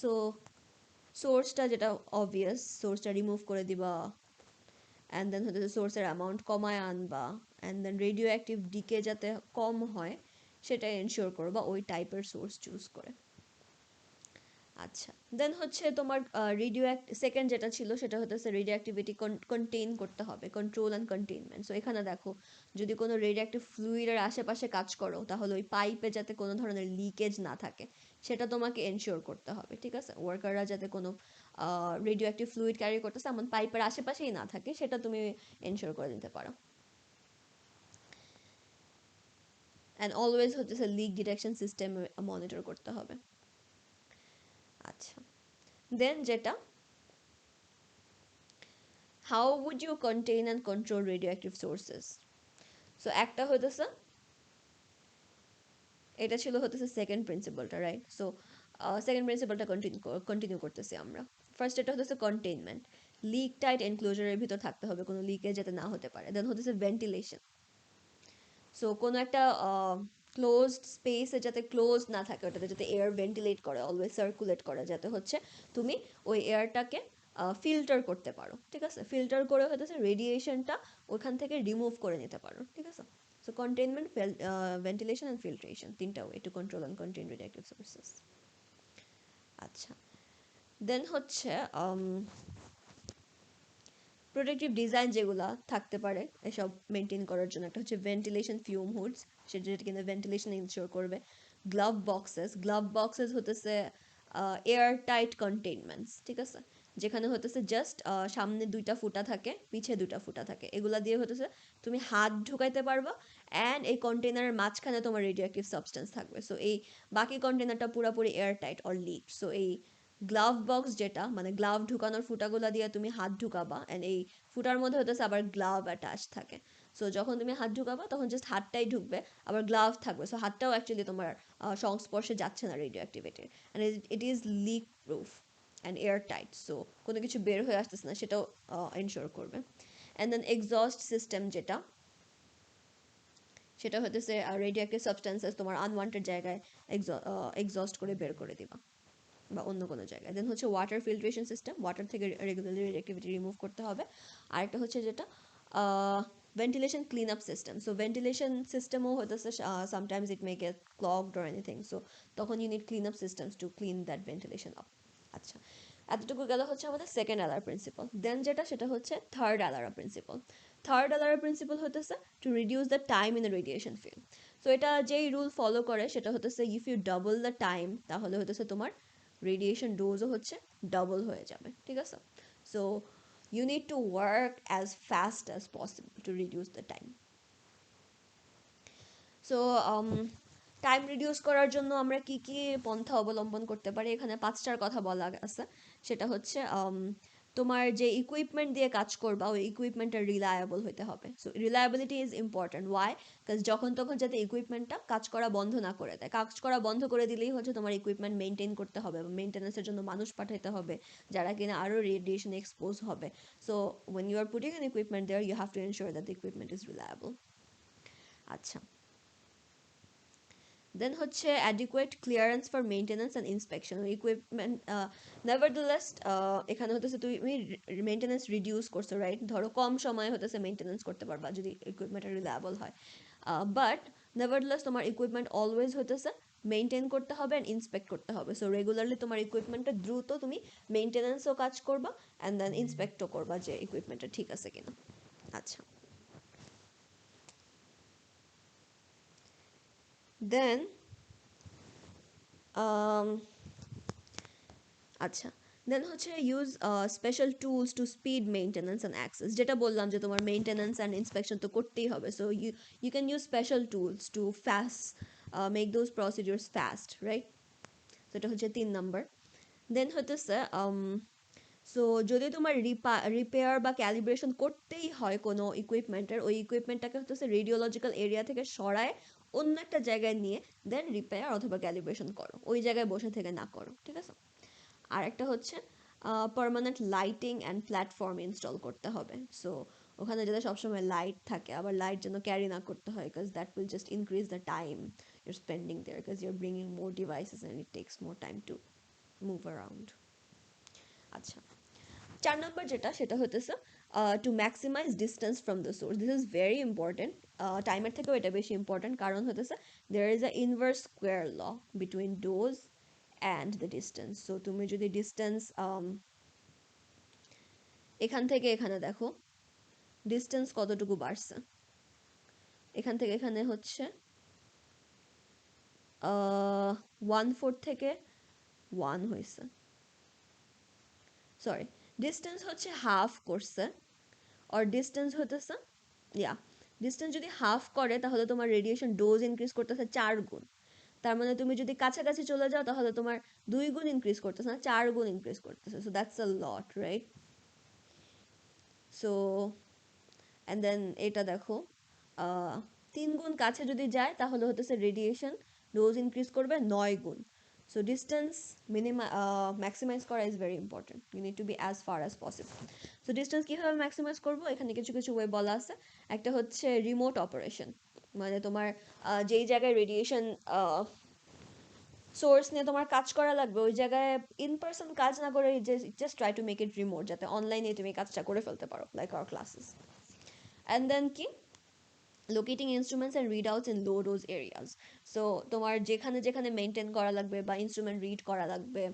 সো সোর্সটা যেটা অবভিয়াস, সোর্সটা রিমুভ করে দিবা, অ্যান্ড দেন হচ্ছে সোর্সের অ্যামাউন্ট কমায় আনবা, and then radioactive decay যাতে কম হয় সেটা এনশিওর করবা ওই টাইপের সোর্স চুজ করে। আচ্ছা, দেন হচ্ছে তোমার রেডিও সেকেন্ড যেটা ছিল সেটা হতেছে রেডিও অ্যাক্টিভিটি কন্টেইন করতে হবে, কন্ট্রোল অ্যান্ড কন্টেইনমেন্ট। সো এখানে দেখো, যদি কোনো রেডিও অ্যাক্টিভ ফ্লুইডের আশেপাশে কাজ করো, তাহলে ওই পাইপে যাতে কোনো ধরনের লিকেজ না থাকে সেটা তোমাকে এনশিওর করতে হবে, ঠিক আছে? ওয়ার্কাররা যাতে কোনো রেডিও অ্যাক্টিভ ফ্লুইড ক্যারি করতেছে এমন পাইপের আশেপাশেই না থাকে, সেটা তুমি এনশিওর করে দিতে পারো। অ্যান্ড অলওয়েজ হচ্ছে লিক ডিটেকশন সিস্টেম মনিটর করতে হবে। আচ্ছা, দেন যেটা, how would you contain and control radioactive sources? So একটা হইতেছে, এটা ছিল হতেছে সেকেন্ড প্রিন্সিপালটা, রাইট? সো সেকেন্ড প্রিন্সিপালটা কন্টিনিউ করতেছি আমরা। ফার্স্ট এটা হতেছে কন্টেইনমেন্ট, লিক টাইট এনক্লোজারের ভিতর থাকতে হবে, কোনো লিকেজ যাতে না হতে পারে। দেন হতেছে ভেন্টিলেশন, সো কোনো একটা ক্লোজড স্পেসে যাতে ক্লোজ না থাকে, ওটাতে যাতে এয়ার ভেন্টিলেট করে, অলওয়েজ সার্কুলেট করে, যাতে হচ্ছে তুমি ওই এয়ারটাকে ফিল্টার করতে পারো, ঠিক আছে? ফিল্টার করে হতেছে রেডিয়েশনটা ওখান থেকে রিমুভ করে নিতে পারো, ঠিক আছে? So containment, ventilation and filtration, তিনটা way to control and contain radioactive sources. আচ্ছা, দেন হচ্ছে প্রোটেক্টিভ ডিজাইন যেগুলা থাকতে পারে এসব মেনটেন করার জন্য, একটা হচ্ছে ভেন্টিলেশন ফিউম হুডস, সেটা যেটা কিনা ভেন্টিলেশন ইনশিওর করবে। গ্লাভ বক্সেস হতেছে এয়ার টাইট কন্টেইনমেন্টস, ঠিক আছে, যেখানে হতেছে জাস্ট সামনে দুইটা ফুটা থাকে, পিছে দুইটা ফুটা থাকে, এগুলা দিয়ে হতেছে তুমি হাত ঢুকাইতে পারবা, অ্যান্ড এই কন্টেনারের মাঝখানে তোমার রেডিও অ্যাক্টিভ সাবস্টেন্স থাকবে। সো এই বাকি কন্টেনারটা পুরোপুরি air tight or leak. So এই গ্লাভ বক্স যেটা, মানে গ্লাভ ঢুকানোর ফুটাগুলা দিয়ে তুমি হাত ঢুকাবা, অ্যান্ড এই ফুটার মধ্যে হতেছে আবার গ্লাভ অ্যাটাচ থাকে। সো যখন তুমি হাত ঢুকাবা তখন জাস্ট হাতটাই ঢুকবে, আবার গ্লাভ থাকবে, সো হাতটাও অ্যাকচুয়ালি তোমার সংস্পর্শে যাচ্ছে না রেডিও অ্যাক্টিভিটির, and it is leak proof and air tight, so কোনো কিছু বের হয়ে আসতেছে না সেটাও এনশোর করবে। অ্যান্ড দেন এক্সস্ট সিস্টেম যেটা, সেটা হতেছে রেডিও অ্যাক্টিভ সাবস্টেন্সেস তোমার আনওয়ান্টেড জায়গায় এক্সস্ট করে বের করে দিবা বা অন্য কোনো জায়গায়। দেন হচ্ছে ওয়াটার ফিল্ট্রেশন সিস্টেম, ওয়াটার থেকে রেগুলারলি রেডিওঅ্যাক্টিভিটি রিমুভ করতে হবে। আরেকটা হচ্ছে যেটা ventilation clean up system. So ventilation সিস্টেমও হতেছে sometimes it may get clogged or anything, so তখন you need clean up systems to clean that ventilation up. আচ্ছা, এতটুকু গেল হচ্ছে আমাদের সেকেন্ড অ্যালার প্রিন্সিপাল। দেন যেটা সেটা হচ্ছে থার্ড অ্যালারা প্রিন্সিপাল। থার্ড অ্যালারা প্রিন্সিপাল হতেছে to reduce the time in the radiation field. So এটা যেই রুল ফলো করে সেটা হতেছে if U double the time, তাহলে হতেছে তোমার রেডিয়েশন ডোজও হচ্ছে ডাবল হয়ে যাবে, ঠিক আছে। So you need to work as fast as possible to reduce the time. So time reduce করার জন্য আমরা কি কি পন্থা অবলম্বন করতে পারি, এখানে পাঁচটার কথা বলা আছে। সেটা হচ্ছে তোমার যে ইকুইপমেন্ট দিয়ে কাজ করবা ওই ইকুইপমেন্টটা রিলায়েবল হতে হবে। So reliability is important. Why? Because যখন তখন যাতে ইকুইপমেন্টটা কাজ করা বন্ধ না করে দেয়, কাজ করা বন্ধ করে দিলেই হচ্ছে তোমার ইকুইপমেন্ট মেনটেন করতে হবে, মেনটেন্যান্সের জন্য মানুষ পাঠাতে হবে যারা কিনা আরও রেডিয়েশন এক্সপোজ হবে। So when you are putting an equipment there you have to ensure that the equipment is reliable. আচ্ছা, দেন হচ্ছে adequate clearance for maintenance and inspection equipment. Nevertheless এখানে হতেছে তুমি মেনটেন্যান্স রিডিউস করছো, রাইট? ধরো কম সময়ে হতেছে মেনটেন্যান্স করতে পারবা যদি ইকুইপমেন্টটা রিলায়েবল হয়, বাট নেভারদলেস তোমার ইকুইপমেন্ট অলওয়েজ হতেছে মেনটেন করতে হবে অ্যান্ড ইন্সপেক্ট করতে হবে। সো রেগুলারলি তোমার ইকুইপমেন্টটা দ্রুত তুমি মেনটেন্যান্সও কাজ করবা অ্যান্ড দেন ইন্সপেক্টও করবা যে ইকুইপমেন্টটা ঠিক আছে কিনা। আচ্ছা, দেন আচ্ছা, দেন হচ্ছে use special tools two speed maintenance and access, যেটা বললাম যে তোমার মেনটেন্যান্স অ্যান্ড ইন্সপেকশন তো করতেই হবে। So you can use special tools to fast make those procedures fast, right? তো এটা হচ্ছে 3 নম্বর। দেন হতেছে সো যদি তোমার রিপেয়ার বা ক্যালিব্রেশন করতেই হয় কোনো ইকুইপমেন্টের, ওই ইকুইপমেন্টটাকে হতেছে রেডিওলজিক্যাল এরিয়া থেকে সরায় অন্য একটা জায়গায় নিয়ে দেন রিপেয়ার অথবা ক্যালিব্রেশন করো, ওই জায়গায় বসে থেকে না করো, ঠিক আছে। আর একটা হচ্ছে permanent lighting and platform install করতে হবে। সো ওখানে যাতে সবসময় লাইট থাকে, আবার লাইট যেন ক্যারি না করতে হয়, because that will just increase the time you're spending there, because you're bringing more devices and it takes more time to move around. আচ্ছা, 4 নম্বর যেটা সেটা হতেছে to maximize distance from the source. This is very important, টাইমের থেকেও এটা বেশি important, কারণ হতেছে there is a inverse square law between dose and the distance. So তুমি যদি ডিস্টেন্স এখান থেকে এখানে দেখো ডিস্টেন্স কতটুকু বাড়ছে, এখান থেকে এখানে হচ্ছে 1/4 থেকে 1 হয়েছে, সরি ডিস্টেন্স হচ্ছে হাফ করছে, আর ডিস্টেন্স হতেছে ইয়া ডিস্টেন্স যদি হাফ করে তাহলে তোমার রেডিয়েশন ডোজ ইনক্রিজ করতেছে 4 গুণ। তার মানে তুমি যদি কাছাকাছি চলে যাও তাহলে তোমার 2 গুণ ইনক্রিজ করতেছে না, 4 গুণ ইনক্রিজ করতেছে। So that's a lot, right? So and then এটা দেখো 3 গুণ কাছে যদি যায় তাহলে হতেছে রেডিয়েশন ডোজ ইনক্রিজ করবে 9 গুণ। সো ডিস্টেন্স ম্যাক্সিমাইজ করা is very important, you need to be as far as possible. So distance কীভাবে ম্যাক্সিমাইজ করবো, এখানে কিছু কিছু ওয়ে বলা আছে। একটা হচ্ছে রিমোট অপারেশন, মানে তোমার যেই জায়গায় রেডিয়েশন সোর্স নিয়ে তোমার কাজ করা লাগবে ওই জায়গায় ইন পার্সন কাজ না করে just try to make it remote, যাতে অনলাইনে তুমি কাজটা করে ফেলতে পারো, like our classes. And then কি locating instruments and readouts in low dose areas. So তোমার যেখানে যেখানে মেনটেন করা লাগবে বা ইনস্ট্রুমেন্ট রিড করা লাগবে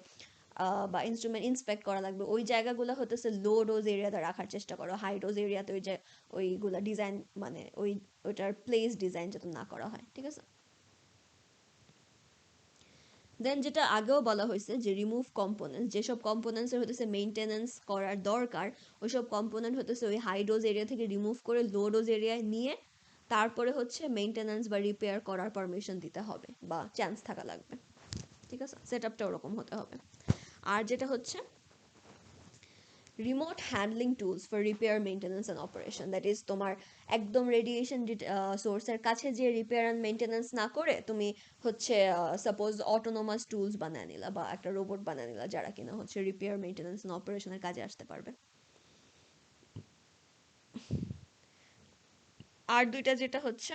বা ইনস্ট্রুমেন্ট ইন্সপেক্ট করা লাগবে, ওই জায়গাগুলো হতেছে লো ডোজ এরিয়াতে রাখার চেষ্টা করো। হাই ডোজ এরিয়াতে ওই যে ওইগুলা ডিজাইন মানে ওইটার প্লেস ডিজাইন যাতে না করা হয়, ঠিক আছে। দেন যেটা আগেও বলা হয়েছে যে রিমুভ কম্পোনেন্টস, যেসব কম্পোনেন্টসের হতেছে মেইনটেনেন্স করার দরকার, ওইসব কম্পোনেন্ট হতেছে ওই হাই ডোজ এরিয়া থেকে রিমুভ করে লো ডোজ এরিয়ায় নিয়ে তারপরে হচ্ছে মেইনটেনেন্স বা রিপেয়ার করার পারমিশন দিতে হবে বা চান্স থাকা লাগবে, ঠিক আছে। সেট আপটা ওরকম হতে হবে। আর যেটা হচ্ছে remote handling tools for repair maintenance and operation, that is তোমার একদম রেডিয়েশন সোর্সের কাছে যে রিপেয়ার অ্যান্ড মেইনটেনেন্স না করে তুমি হচ্ছে সাপোজ অটোনোমাস টুলস বানায় নিলা বা একটা রোবট বানায় নিলা যারা কিনা হচ্ছে রিপেয়ার মেইনটেনেন্স অ্যান্ড অপারেশনের কাজে আসতে পারবে। আর দুইটা যেটা হচ্ছে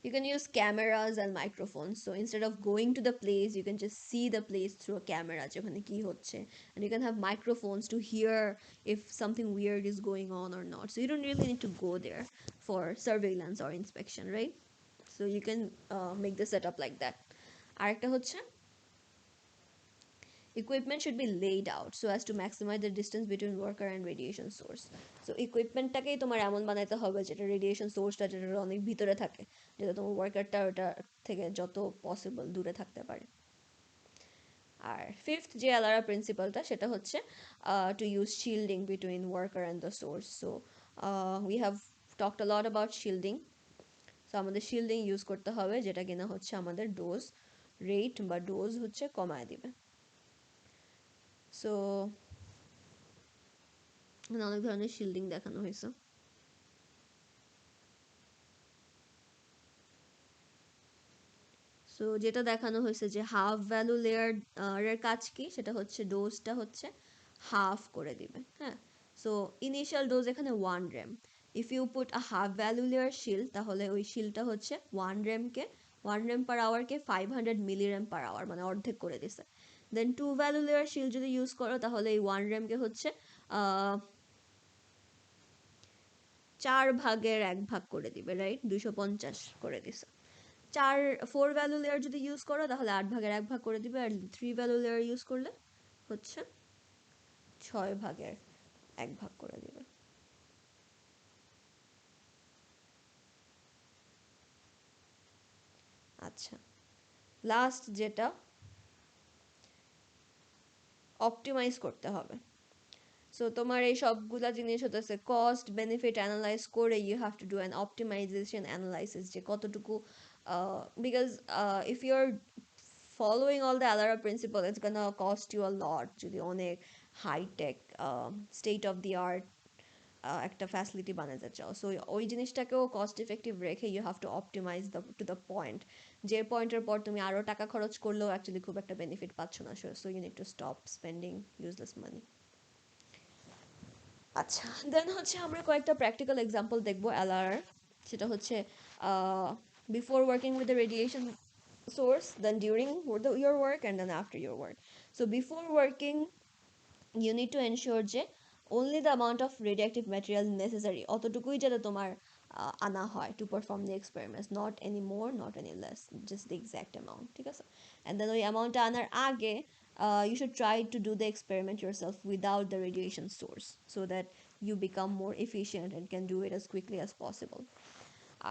you can use cameras and microphones, so instead of going to the place you can just see the place through a camera যে ওখানে কি হচ্ছে, and you can have microphones to hear if something weird is going on or not, so you don't really need to go there for surveillance or inspection, right? So you can make the setup like that. আরেকটা হচ্ছে equipment should be laid out so as to maximize the distance between worker and radiation source. So equipmentটাকেই তোমার এমন বানাইতে হবে যেটা radiation সোর্সটা যেটা অনেক ভিতরে থাকে, যেটা তোমার ওয়ার্কারটা ওটা থেকে যত পসিবল দূরে থাকতে পারে। আর ফিফথ যে আলারা প্রিন্সিপালটা সেটা হচ্ছে to use shielding between worker and the source. So we have talked a lot about shielding. So আমাদের শিল্ডিং ইউজ করতে হবে যেটা কিনা হচ্ছে আমাদের ডোজ রেট বা ডোজ হচ্ছে কমায় দিবে। সো এখানে অনেক ধরনের শিল্ডিং দেখানো হয়েছে। সো যেটা দেখানো হয়েছে যে হাফ ভ্যালু লেয়ার এর কাজ কি, সেটা হচ্ছে ডোজটা হচ্ছে হাফ করে দিবে, হ্যাঁ। সো ইনিশিয়াল ডোজ এখানে 1 rem, if you put a half value layer shield তাহলে ওই শিল্ডটা হচ্ছে 1 রেম পার আওয়ারকে 500 মিলি রেম পার আওয়ার মানে অর্ধেক করে দিছে। দেন 2 ভ্যালু লেয়ার শিল্ড যদি ইউজ করো তাহলে এই 1 রেমকে হচ্ছে 4/1 করে দিবে, রাইট, 250 করে দিছে। 4 ভ্যালু লেয়ার যদি ইউজ করো তাহলে 8/1 করে দিবে, আর 3 ভ্যালু লেয়ার ইউজ করলে হচ্ছে 6/1 করে দিবে। আচ্ছা, লাস্ট যেটা অপটিমাইজ করতে হবে। সো তোমার এই সবগুলা জিনিস হতেছে কস্ট বেনিফিট অ্যানালাইজ করে you have to do an optimization analysis যে কতটুকু, because if you are following all the Alara principle it's gonna cost you a lot যদি অনেক high tech state of the art একটা ফ্যাসিলিটি বানাতে চাও। So ওই জিনিসটাকেও কস্ট ইফেক্টিভ রেখে you have to optimize to the point, যে পয়েন্টের পর তুমি আরও টাকা খরচ করলেও অ্যাকচুয়ালি খুব একটা বেনিফিট পাচ্ছ না। So you need to stop spending useless money. আচ্ছা, দেন হচ্ছে আমরা কয়েকটা প্র্যাকটিক্যাল এক্সাম্পল দেখবো এলআর, সেটা হচ্ছে before working with the radiation source, then during your work, and then after your work. So before working you need to ensure যে only the amount of radioactive material necessary অতটুকুই যাতে তোমার আনা হয় to perform the experiments, not any more not any less, just the exact amount, ঠিক আছে। and then ওই অ্যামাউন্টটা আনার আগে you should try to do the experiment yourself without the radiation source so that you become more efficient and can do it as quickly as possible.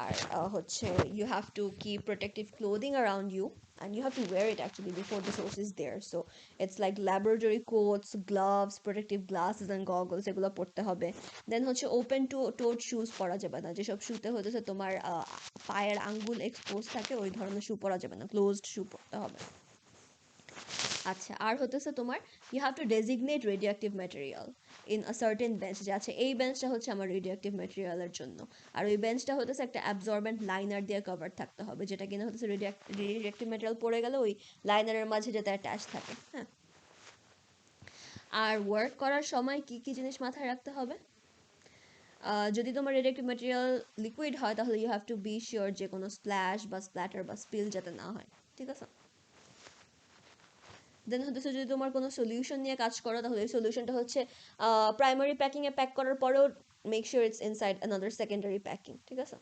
আর হচ্ছে you have to keep protective clothing around you and you have to wear it actually before the source is there, so it's like laboratory coats, gloves, protective glasses and goggles এগুলো পরতে হবে। দেন হচ্ছে open to towed shoes পরা যাবে না, যেসব শুতে হতেছে তোমার পায়ের আঙ্গুল এক্সপোজ থাকে ওই ধরনের শু পরা যাবে না, ক্লোজড শু পরতে হবে। আচ্ছা, আর হতেছে তোমার you have to designate radioactive material in a certain bench, যে আচ্ছা এই বেঞ্চটা হচ্ছে আমার রেডিওঅ্যাক্টিভ ম্যাটেরিয়ালের জন্য, আর ওই বেঞ্চটা হতেছে একটা অ্যাবজর্বেন্ট লাইনার দিয়ে কভার থাকতে হবে, যেটা কিনা হতেছে রেডিওঅ্যাক্টিভ ম্যাটেরিয়াল পড়ে গেলে ওই লাইনারের মাঝে যাতে অ্যাটাচ থাকে, হ্যাঁ। আর ওয়ার্ক করার সময় কি কি জিনিস মাথায় রাখতে হবে, যদি তোমার রেডিওঅ্যাক্টিভ ম্যাটেরিয়াল লিকুইড হয় তাহলে you have to be sure যে কোনো স্প্ল্যাশ বা স্প্ল্যাটার বা স্পিল যাতে না হয়, ঠিক আছে। দেন হচ্ছে যদি তোমার কোনো সলিউশন নিয়ে কাজ করো তাহলে ওই সলিউশনটা হচ্ছে প্রাইমারি প্যাকিংয়ে প্যাক করার পরেও make sure it's inside another secondary packing, ঠিক আছে?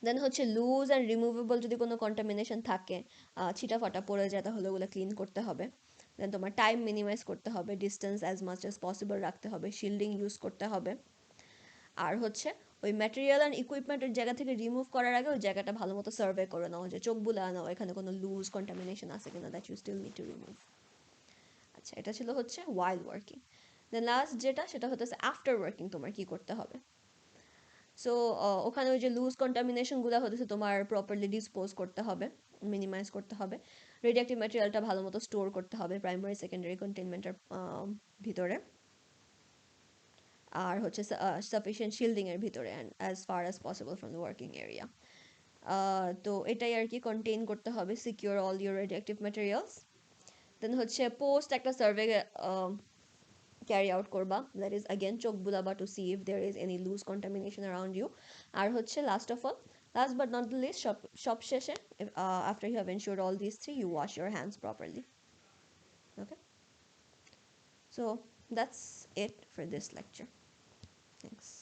দেন হচ্ছে লুজ অ্যান্ড রিমুভেবল যদি কোনো কন্টামিনেশন থাকে, ছিটা ফাটা পড়ে যায়, তাহলে ওগুলো ক্লিন করতে হবে। দেন তোমার টাইম মিনিমাইজ করতে হবে, distance as much as possible রাখতে হবে, শিল্ডিং ইউজ করতে হবে। আর হচ্ছে ওই ম্যাটেরিয়াল অ্যান্ড ইকুইপমেন্টের জায়গা থেকে রিমুভ করার আগে ওই জায়গাটা ভালো মতো সার্ভে করে নাও, যে চোখ বুলা নাও এখানে কোনো লুজ কন্টামিনেশন আছে কিনা, that you still need to remove. আচ্ছা, এটা ছিল হচ্ছে ওয়াইল ওয়ার্কিং। দেন লাস্ট যেটা, সেটা হচ্ছে আফটার ওয়ার্কিং তোমার কি করতে হবে। সো ওখানে ওই যে লুজ কন্টামিনেশনগুলো হতেছে তোমার প্রপারলি ডিসপোজ করতে হবে, মিনিমাইজ করতে হবে। রেডিঅ্যাক্টিভ ম্যাটেরিয়ালটা ভালো মতো স্টোর করতে হবে প্রাইমারি সেকেন্ডারি কন্টেনমেন্টের ভিতরে। আর হচ্ছে সাফিসিয়েন্ট শিল্ডিংয়ের ভিতরে, and as far as possible from the working area. তো এটাই আর কি, কন্টেইন করতে হবে secure all your radioactive materials. Then হচ্ছে পোস্ট একটা সার্ভে ক্যারি আউট করবা, দ্যাট ইজ অ্যাগেন চোখ বুলাবা to see if there is any loose contamination around you. আর হচ্ছে last but not the least, সব শেষে after you have ensured all this three, you wash your hands properly. Okay, so that's it for this lecture. Thanks.